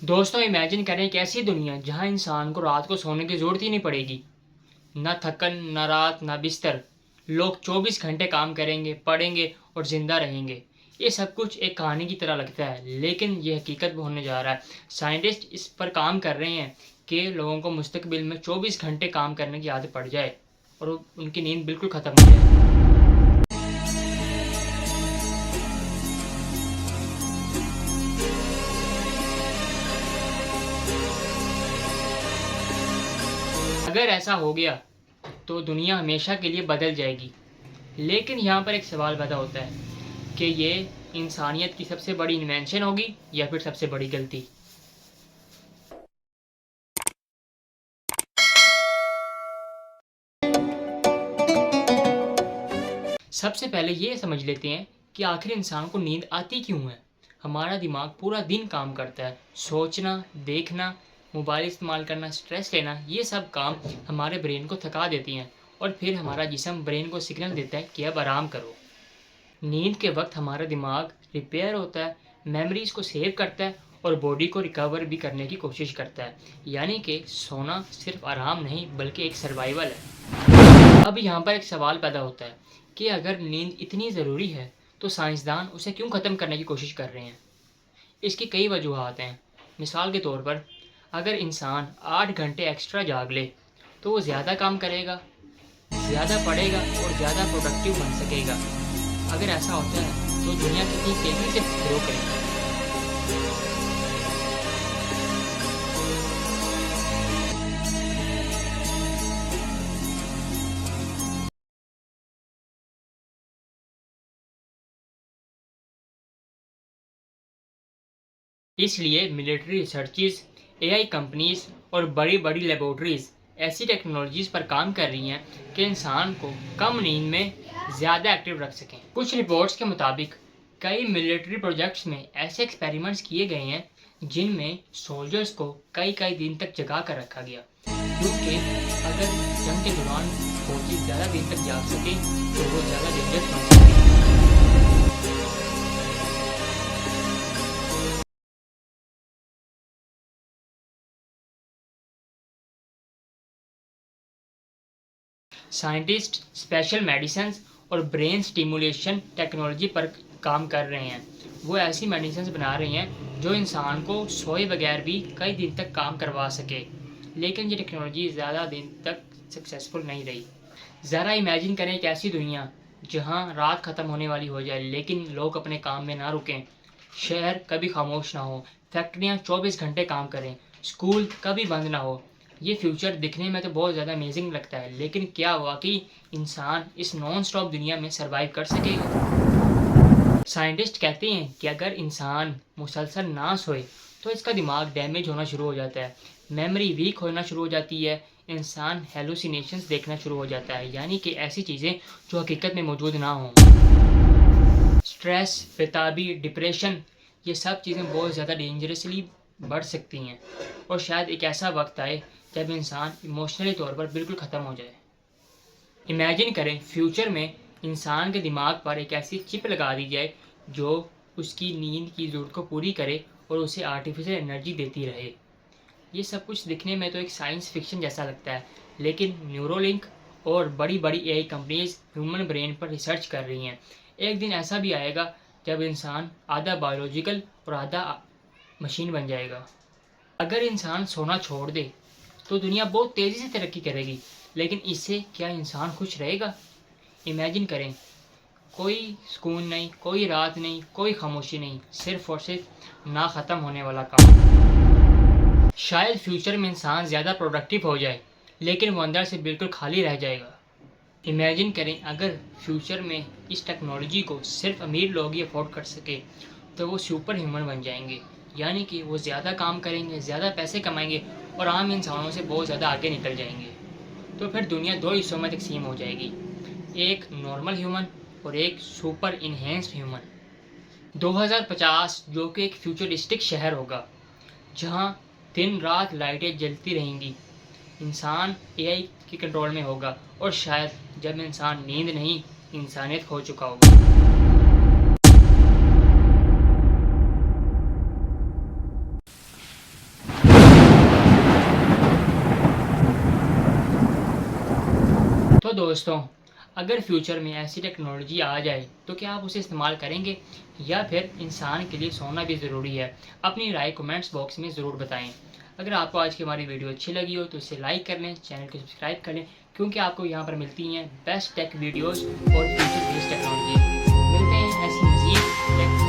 दोस्तों इमेजिन करें एक ऐसी दुनिया जहां इंसान को रात को सोने की ज़रूरत ही नहीं पड़ेगी। ना थकन, ना रात, ना बिस्तर। लोग 24 घंटे काम करेंगे, पढ़ेंगे और ज़िंदा रहेंगे। ये सब कुछ एक कहानी की तरह लगता है, लेकिन ये हकीकत में होने जा रहा है। साइंटिस्ट इस पर काम कर रहे हैं कि लोगों को मुस्तकबिल में 24 घंटे काम करने की आदत पड़ जाए और उनकी नींद बिल्कुल ख़त्म हो जाए। अगर ऐसा हो गया तो दुनिया हमेशा के लिए बदल जाएगी। लेकिन यहाँ पर एक सवाल पैदा होता है कि ये इंसानियत की सबसे बड़ी इन्वेंशन होगी या फिर सबसे बड़ी गलती। सबसे पहले ये समझ लेते हैं कि आखिर इंसान को नींद आती क्यों है। हमारा दिमाग पूरा दिन काम करता है। सोचना, देखना, मोबाइल इस्तेमाल करना, स्ट्रेस लेना, ये सब काम हमारे ब्रेन को थका देती हैं और फिर हमारा जिस्म ब्रेन को सिग्नल देता है कि अब आराम करो। नींद के वक्त हमारा दिमाग रिपेयर होता है, मेमोरीज को सेव करता है और बॉडी को रिकवर भी करने की कोशिश करता है। यानी कि सोना सिर्फ आराम नहीं बल्कि एक सर्वाइवल है। अब यहाँ पर एक सवाल पैदा होता है कि अगर नींद इतनी ज़रूरी है तो साइंसदान उसे क्यों ख़त्म करने की कोशिश कर रहे हैं। इसकी कई वजूहात हैं। मिसाल के तौर पर अगर इंसान 8 घंटे एक्स्ट्रा जाग ले तो वो ज़्यादा काम करेगा, ज़्यादा पढ़ेगा और ज़्यादा प्रोडक्टिव बन सकेगा। अगर ऐसा होता है तो दुनिया कितनी तेज़ी से ग्रो करेगी। इसलिए मिलिट्री रिसर्चेस, एआई कंपनीज और बड़ी बड़ी लेबोरेटरीज ऐसी टेक्नोलॉजीज़ पर काम कर रही हैं कि इंसान को कम नींद में ज़्यादा एक्टिव रख सकें। कुछ रिपोर्ट्स के मुताबिक कई मिलिट्री प्रोजेक्ट्स में ऐसे एक्सपेरिमेंट्स किए गए हैं जिनमें सोल्जर्स को कई कई दिन तक जगा कर रखा गया, क्योंकि अगर जंग के दौरान फौजी ज़्यादा दिन तक जाग सके तो वो ज़्यादा डेंजरस बन सकते। साइंटिस्ट स्पेशल मेडिसिन और ब्रेन स्टिमुलेशन टेक्नोलॉजी पर काम कर रहे हैं। वो ऐसी मेडिसिन बना रहे हैं जो इंसान को सोए बगैर भी कई दिन तक काम करवा सके, लेकिन ये टेक्नोलॉजी ज़्यादा दिन तक सक्सेसफुल नहीं रही। ज़रा इमेजिन करें एक ऐसी दुनिया जहां रात ख़त्म होने वाली हो जाए लेकिन लोग अपने काम में ना रुकें, शहर कभी खामोश ना हो, फैक्ट्रियां 24 घंटे काम करें, स्कूल कभी बंद ना हो। ये फ्यूचर दिखने में तो बहुत ज़्यादा अमेजिंग लगता है, लेकिन क्या वाकई इंसान इस नॉन स्टॉप दुनिया में सरवाइव कर सकेगा। साइंटिस्ट कहते हैं कि अगर इंसान मुसलसल ना सोए तो इसका दिमाग डैमेज होना शुरू हो जाता है, मेमोरी वीक होना शुरू हो जाती है, इंसान हेलुसिनेशंस देखना शुरू हो जाता है, यानी कि ऐसी चीज़ें जो हकीकत में मौजूद ना हों। स्ट्रेस, बेताबी, डिप्रेशन, ये सब चीज़ें बहुत ज़्यादा डेंजरसली बढ़ सकती हैं और शायद एक ऐसा वक्त आए जब इंसान इमोशनली तौर पर बिल्कुल ख़त्म हो जाए। इमेजिन करें फ्यूचर में इंसान के दिमाग पर एक ऐसी चिप लगा दी जाए जो उसकी नींद की ज़रूरत को पूरी करे और उसे आर्टिफिशियल एनर्जी देती रहे। ये सब कुछ दिखने में तो एक साइंस फिक्शन जैसा लगता है, लेकिन न्यूरोलिंक और बड़ी बड़ी एआई कंपनीज ह्यूमन ब्रेन पर रिसर्च कर रही हैं। एक दिन ऐसा भी आएगा जब इंसान आधा बायोलॉजिकल और आधा मशीन बन जाएगा। अगर इंसान सोना छोड़ दे तो दुनिया बहुत तेज़ी से तरक्की करेगी, लेकिन इससे क्या इंसान खुश रहेगा। इमेजिन करें, कोई सुकून नहीं, कोई रात नहीं, कोई खामोशी नहीं, सिर्फ और सिर्फ ना ख़त्म होने वाला काम। शायद फ्यूचर में इंसान ज़्यादा प्रोडक्टिव हो जाए लेकिन वो अंदर से बिल्कुल खाली रह जाएगा। इमेजिन करें अगर फ्यूचर में इस टेक्नोलॉजी को सिर्फ अमीर लोग ही अफोर्ड कर सके तो वो सुपर ह्यूमन बन जाएंगे, यानी कि वो ज़्यादा काम करेंगे, ज़्यादा पैसे कमाएंगे और आम इंसानों से बहुत ज़्यादा आगे निकल जाएंगे। तो फिर दुनिया दो हिस्सों में तकसीम हो जाएगी, एक नॉर्मल ह्यूमन और एक सुपर इन्हेंस्ड ह्यूमन। 2050 जो कि एक फ्यूचरिस्टिक शहर होगा जहाँ दिन रात लाइटें जलती रहेंगी, इंसान एआई के कंट्रोल में होगा और शायद जब इंसान नींद नहीं इंसानियत खो चुका होगा। तो दोस्तों, अगर फ्यूचर में ऐसी टेक्नोलॉजी आ जाए तो क्या आप उसे इस्तेमाल करेंगे या फिर इंसान के लिए सोना भी ज़रूरी है? अपनी राय कमेंट्स बॉक्स में ज़रूर बताएं। अगर आपको आज की हमारी वीडियो अच्छी लगी हो तो इसे लाइक कर लें, चैनल को सब्सक्राइब कर लें, क्योंकि आपको यहाँ पर मिलती हैं बेस्ट टेक वीडियोज़ और फ्यूचर बेस्ड टेक्नोलॉजी। मिलते हैं ऐसी मज़ीद टेक